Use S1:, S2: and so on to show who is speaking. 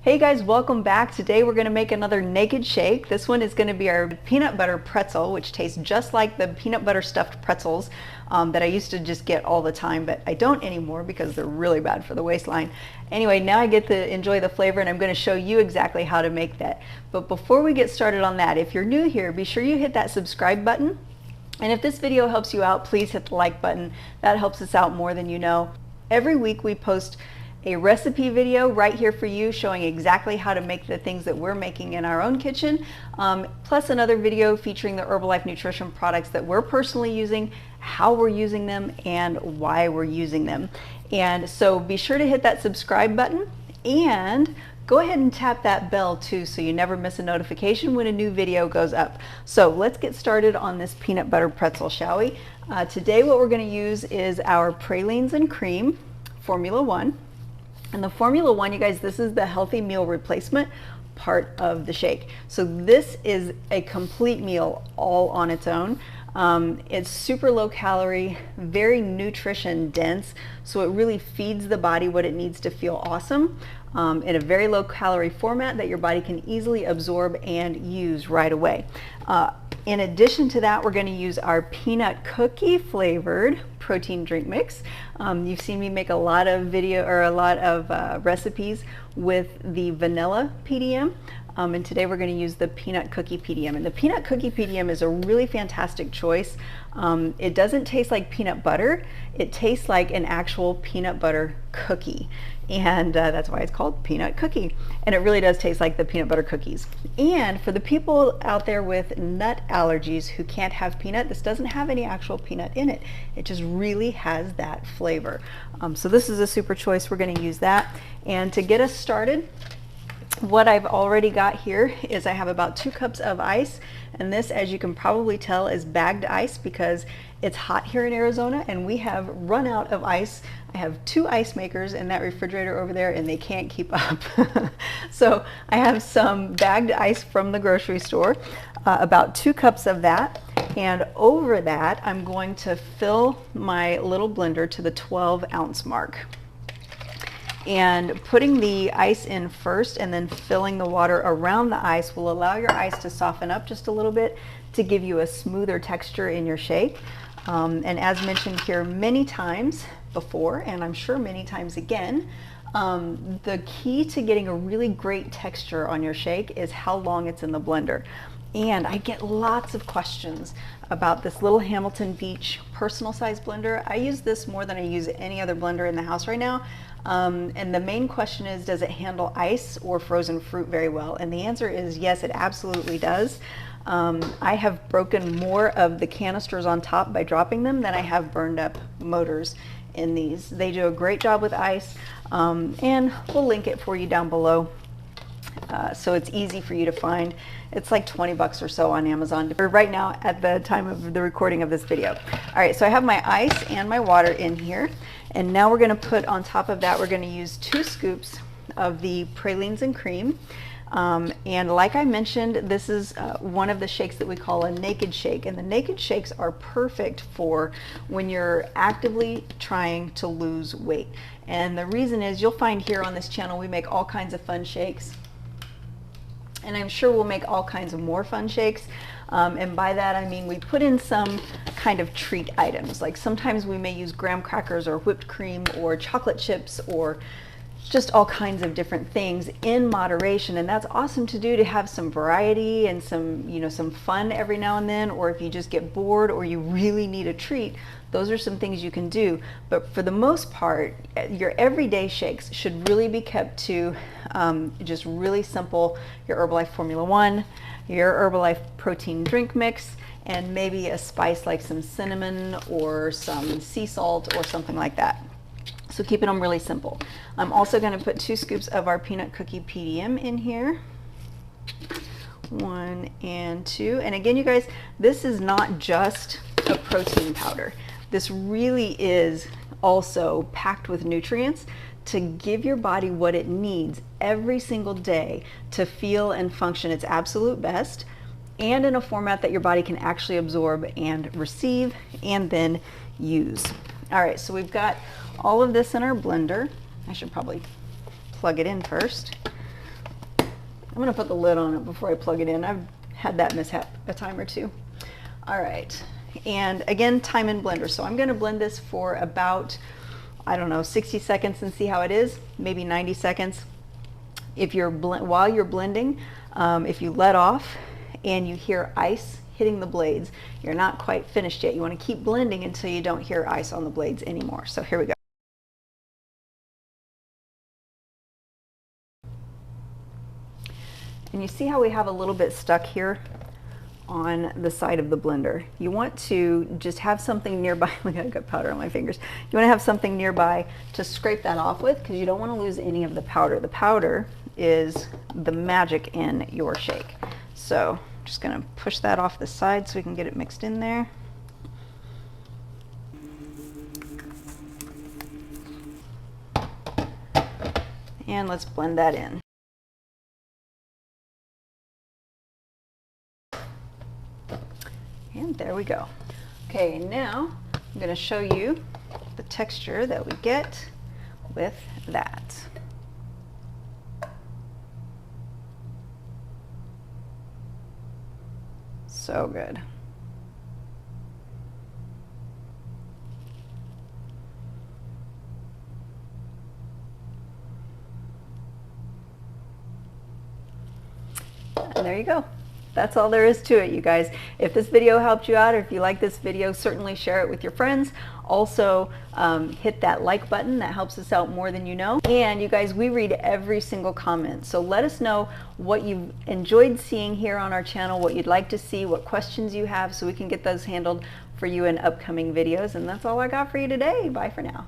S1: Hey guys, welcome back. Today we're going to make another naked shake. This one is going to be our peanut butter pretzel, which tastes just like the peanut butter stuffed pretzels that I used to just get all the time, but I don't anymore because they're really bad for the waistline. Anyway, now I get to enjoy the flavor and I'm going to show you exactly how to make that. But before we get started on that, if you're new here, be sure you hit that subscribe button. And if this video helps you out, please hit the like button. That helps us out more than you know. Every week we post a recipe video right here for you showing exactly how to make the things that we're making in our own kitchen, plus another video featuring the Herbalife Nutrition products that we're personally using, how we're using them, and why we're using them. And so be sure to hit that subscribe button and go ahead and tap that bell too so you never miss a notification when a new video goes up. So let's get started on this peanut butter pretzel, shall we? Today what we're going to use is our pralines and cream Formula 1. And the Formula 1, you guys, this is the healthy meal replacement part of the shake. So this is a complete meal all on its own. It's super low calorie, very nutrition dense, so it really feeds the body what it needs to feel awesome in a very low calorie format that your body can easily absorb and use right away. In addition to that, we're going to use our peanut cookie flavored protein drink mix. You've seen me make a lot of recipes with the vanilla PDM. And today we're going to use the peanut cookie PDM. And the peanut cookie PDM is a really fantastic choice. It doesn't taste like peanut butter. It tastes like an actual peanut butter cookie. And that's why it's called peanut cookie. And it really does taste like the peanut butter cookies. And for the people out there with nut allergies who can't have peanut, this doesn't have any actual peanut in it. It just really has that flavor. So this is a super choice. We're going to use that. And to get us started, what I've already got here is I have about 2 cups of ice, and this, as you can probably tell, is bagged ice because it's hot here in Arizona and we have run out of ice. I have 2 ice makers in that refrigerator over there and they can't keep up. So I have some bagged ice from the grocery store, about 2 cups of that, and over that I'm going to fill my little blender to the 12-ounce mark. And putting the ice in first and then filling the water around the ice will allow your ice to soften up just a little bit to give you a smoother texture in your shake. And as mentioned here many times before, and I'm sure many times again, the key to getting a really great texture on your shake is how long it's in the blender. And I get lots of questions about this little Hamilton Beach personal size blender. I use this more than I use any other blender in the house right now. And the main question is, does it handle ice or frozen fruit very well? And the answer is yes, it absolutely does. I have broken more of the canisters on top by dropping them than I have burned up motors in these. They do a great job with ice, and we'll link it for you down below. So it's easy for you to find. It's like 20 bucks or so on Amazon right now at the time of the recording of this video. All right, so I have my ice and my water in here, and now we're going to put on top of that, we're going to use 2 scoops of the pralines and cream. And like I mentioned, this is one of the shakes that we call a naked shake, and the naked shakes are perfect for when you're actively trying to lose weight. And the reason is, you'll find here on this channel we make all kinds of fun shakes, and I'm sure we'll make all kinds of more fun shakes. And by that I mean we put in some kind of treat items. Like sometimes we may use graham crackers or whipped cream or chocolate chips or just all kinds of different things in moderation, and that's awesome to do, to have some variety and some, you know, some fun every now and then. Or if you just get bored or you really need a treat, those are some things you can do. But for the most part, your everyday shakes should really be kept to just really simple, your Herbalife Formula 1, your Herbalife protein drink mix, and maybe a spice like some cinnamon or some sea salt or something like that. So keeping them really simple. I'm also going to put 2 scoops of our peanut cookie PDM in here. 1 and 2. And again, you guys, this is not just a protein powder. This really is also packed with nutrients to give your body what it needs every single day to feel and function its absolute best, and in a format that your body can actually absorb and receive and then use. All right, so we've got all of this in our blender. I should probably plug it in first. I'm gonna put the lid on it before I plug it in. I've had that mishap a time or two. All right, and again, time in blender. So I'm gonna blend this for about, I don't know, 60 seconds and see how it is, maybe 90 seconds. If you're while you're blending, if you let off and you hear ice hitting the blades, you're not quite finished yet. You want to keep blending until you don't hear ice on the blades anymore. So here we go. And you see how we have a little bit stuck here on the side of the blender. You want to just have something nearby. Look, I've got powder on my fingers. You want to have something nearby to scrape that off with, because you don't want to lose any of the powder. The powder is the magic in your shake. So I'm just going to push that off the side so we can get it mixed in there. And let's blend that in. And there we go. Okay, now I'm going to show you the texture that we get with that. So good. And there you go. That's all there is to it, you guys. If this video helped you out, or if you like this video, certainly share it with your friends. Also, hit that like button. That helps us out more than you know. And you guys, we read every single comment. So let us know what you've enjoyed seeing here on our channel, what you'd like to see, what questions you have, so we can get those handled for you in upcoming videos. And that's all I got for you today. Bye for now.